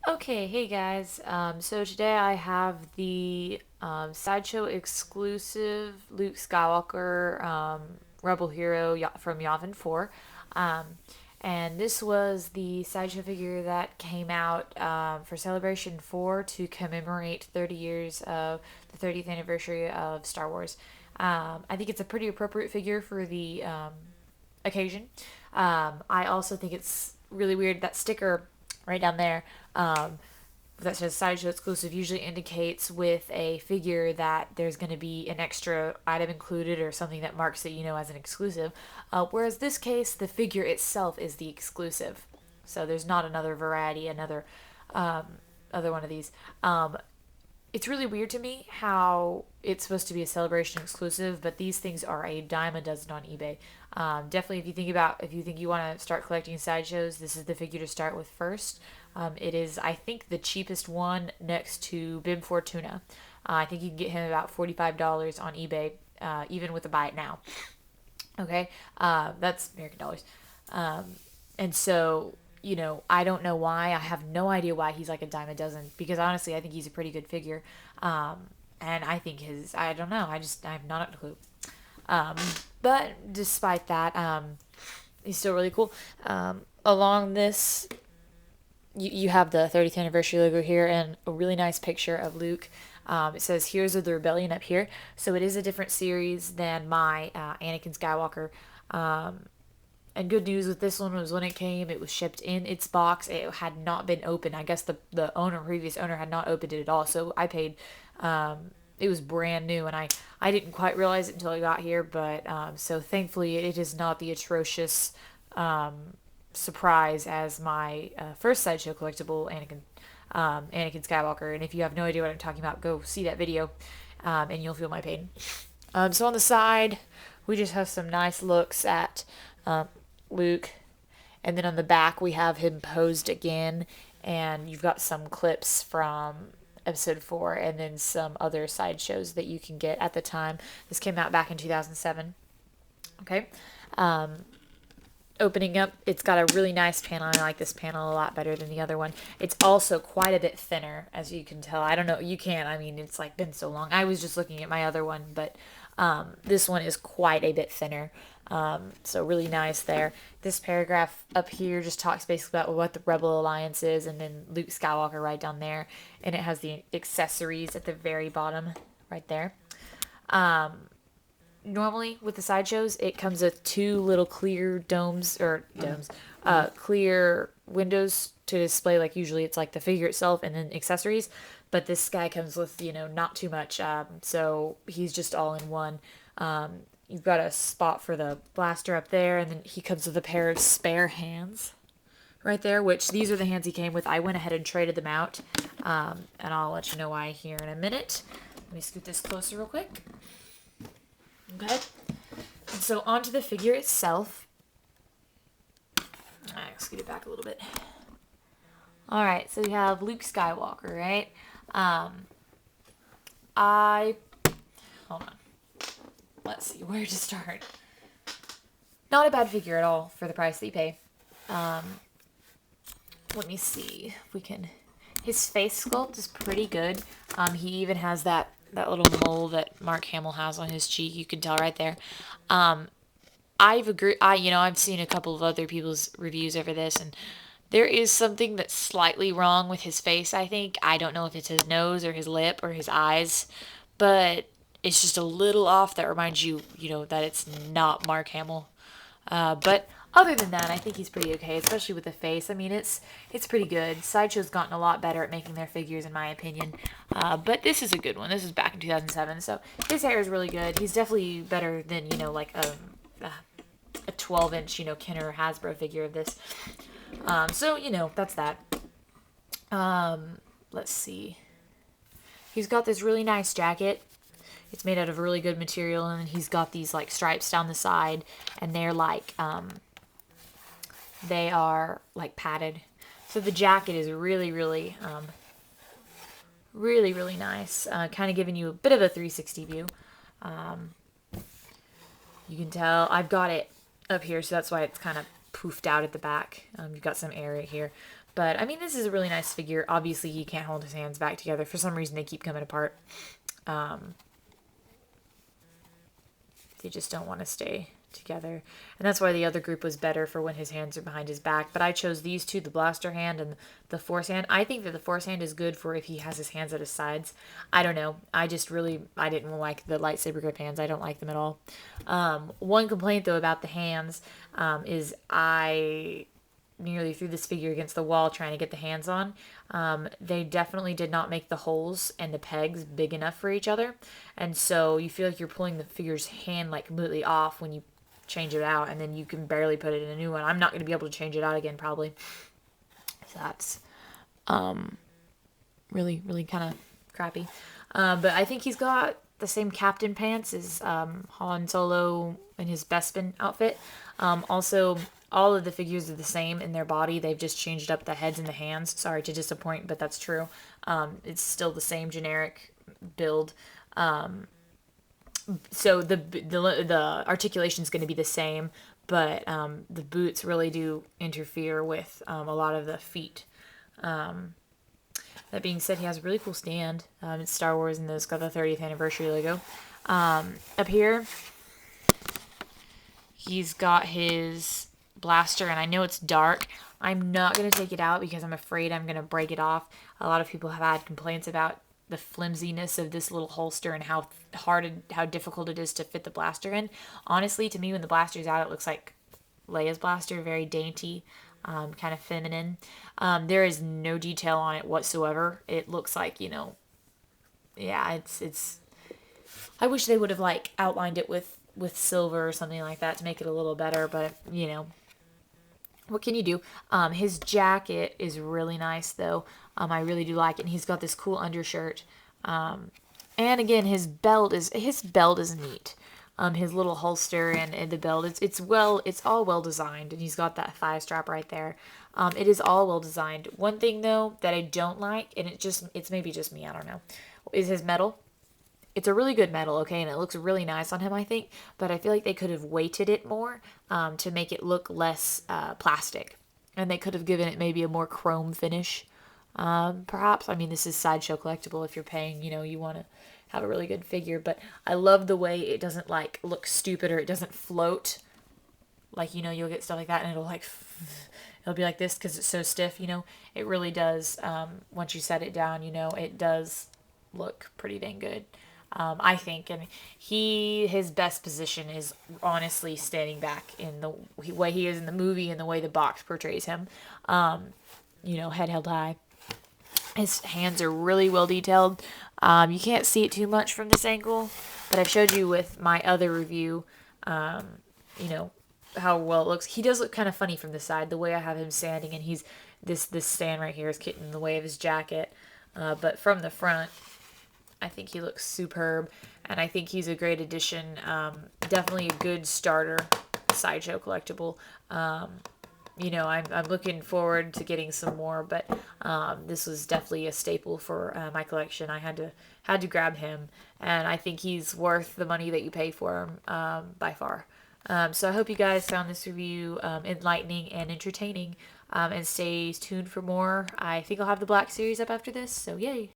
Okay, hey guys. So today I have the Sideshow exclusive Luke Skywalker Rebel Hero from Yavin 4. Um, and this was the Sideshow figure that came out for Celebration 4 to commemorate 30 years of the 30th anniversary of Star Wars. I think it's a pretty appropriate figure for the occasion. I also think it's really weird that sticker right down there that says Sideshow exclusive usually indicates with a figure that there's going to be an extra item included or something that marks it, as an exclusive. Whereas this case, the figure itself is the exclusive. So there's not another variety, um, other one of these. It's really weird to me how it's supposed to be a celebration exclusive, but these things are a dime a dozen on eBay. Definitely, if you think you want to start collecting sideshows, this is the figure to start with first. It is, I think, the cheapest one next to Bib Fortuna. I think you can get him about $45 on eBay, even with a buy it now. Okay, that's American dollars. And so, I don't know why. I have no idea why he's like a dime a dozen because honestly, I think he's a pretty good figure. And I think I don't know. I have not a clue. Um, but despite that, he's still really cool. Along this, you have the 30th anniversary logo here and a really nice picture of Luke. It says Heroes of the Rebellion up here. So it is a different series than my Anakin Skywalker. And good news with this one was when it came, it was shipped in its box. It had not been opened. I guess the previous owner, had not opened it at all. So I paid, it was brand new, and I didn't quite realize it until I got here. But so thankfully, it is not the atrocious surprise as my first Sideshow collectible, Anakin Skywalker. And if you have no idea what I'm talking about, go see that video, and you'll feel my pain. So on the side, we just have some nice looks at Luke. And then on the back, we have him posed again. And you've got some clips from episode 4 and then some other sideshows that you can get at the time. This came out back in 2007. Okay. Opening up, it's got a really nice panel. I like this panel a lot better than the other one. It's also quite a bit thinner, as you can tell. I don't know, you can't. I mean, it's like been so long. I was just looking at my other one, but this one is quite a bit thinner. So really nice there. This paragraph up here just talks basically about what the Rebel Alliance is, and then Luke Skywalker right down there, and it has the accessories at the very bottom right there. Normally with the sideshows, it comes with two little clear clear windows to display, like usually it's like the figure itself and then accessories, but this guy comes with not too much, so he's just all in one. You've got a spot for the blaster up there, and then he comes with a pair of spare hands right there, which these are the hands he came with. I went ahead and traded them out, and I'll let you know why here in a minute. Let me scoot this closer real quick. Okay, and so onto the figure itself. Alright, scoot it back a little bit. Alright, so we have Luke Skywalker, right? Hold on. Let's see where to start. Not a bad figure at all for the price that you pay. Let me see if we can. His face sculpt is pretty good. He even has that little mole that Mark Hamill has on his cheek. You can tell right there. I've seen a couple of other people's reviews over this, and there is something that's slightly wrong with his face, I think. I don't know if it's his nose or his lip or his eyes, but it's just a little off that reminds you, that it's not Mark Hamill. But other than that, I think he's pretty okay, especially with the face. I mean, it's pretty good. Sideshow's gotten a lot better at making their figures, in my opinion. But this is a good one. This is back in 2007, so his hair is really good. He's definitely better than, like a 12-inch, Kenner or Hasbro figure of this. So, that's that. Let's see. He's got this really nice jacket. It's made out of really good material, and he's got these like stripes down the side, and they're like they are like padded. So the jacket is really, really, really nice. Kind of giving you a bit of a 360 view. You can tell I've got it up here, so that's why it's kind of poofed out at the back. You've got some air right here. But I mean, this is a really nice figure. Obviously, he can't hold his hands back together. For some reason, they keep coming apart. They just don't want to stay together. And that's why the other group was better for when his hands are behind his back. But I chose these two, the blaster hand and the force hand. I think that the force hand is good for if he has his hands at his sides. I don't know. I didn't like the lightsaber grip hands. I don't like them at all. One complaint, though, about the hands is I nearly threw this figure against the wall trying to get the hands on. They definitely did not make the holes and the pegs big enough for each other. And so you feel like you're pulling the figure's hand like completely off when you change it out, and then you can barely put it in a new one. I'm not going to be able to change it out again probably. So that's really, really kind of crappy. But I think he's got the same captain pants as Han Solo in his Bespin outfit. Also, all of the figures are the same in their body. They've just changed up the heads and the hands. Sorry to disappoint, but that's true. It's still the same generic build. So the articulation is going to be the same, but the boots really do interfere with a lot of the feet. That being said, he has a really cool stand. It's Star Wars, and it's got the 30th anniversary logo. Up here, he's got his blaster, and I know it's dark. I'm not going to take it out because I'm afraid I'm going to break it off. A lot of people have had complaints about the flimsiness of this little holster and how difficult it is to fit the blaster in. Honestly, to me, when the blaster's out, it looks like Leia's blaster, very dainty, kind of feminine. There is no detail on it whatsoever. It looks like, yeah, it's. I wish they would have like outlined it with silver or something like that to make it a little better, but what can you do? His jacket is really nice, though. I really do like it. And he's got this cool undershirt. And again, his belt is neat. His little holster and the belt, it's all well designed. And he's got that thigh strap right there. It is all well designed. One thing though that I don't like, and it's maybe just me, I don't know, is his metal. It's a really good metal, okay, and it looks really nice on him, I think, but I feel like they could have weighted it more to make it look less plastic, and they could have given it maybe a more chrome finish, perhaps. I mean, this is Sideshow Collectible. If you're paying, you want to have a really good figure, but I love the way it doesn't, like, look stupid, or it doesn't float. Like, you'll get stuff like that, and it'll be like this because it's so stiff, It really does, once you set it down, it does look pretty dang good. I think, and his best position is honestly standing back in the way he is in the movie and the way the box portrays him. Head held high. His hands are really well detailed. You can't see it too much from this angle, but I've showed you with my other review, how well it looks. He does look kind of funny from the side, the way I have him standing, and he's this stand right here is getting in the way of his jacket. But from the front, I think he looks superb, and I think he's a great addition. Definitely a good starter Sideshow collectible. I'm looking forward to getting some more, but this was definitely a staple for my collection. I had to grab him, and I think he's worth the money that you pay for him by far. So I hope you guys found this review enlightening and entertaining, and stay tuned for more. I think I'll have the Black Series up after this, so yay!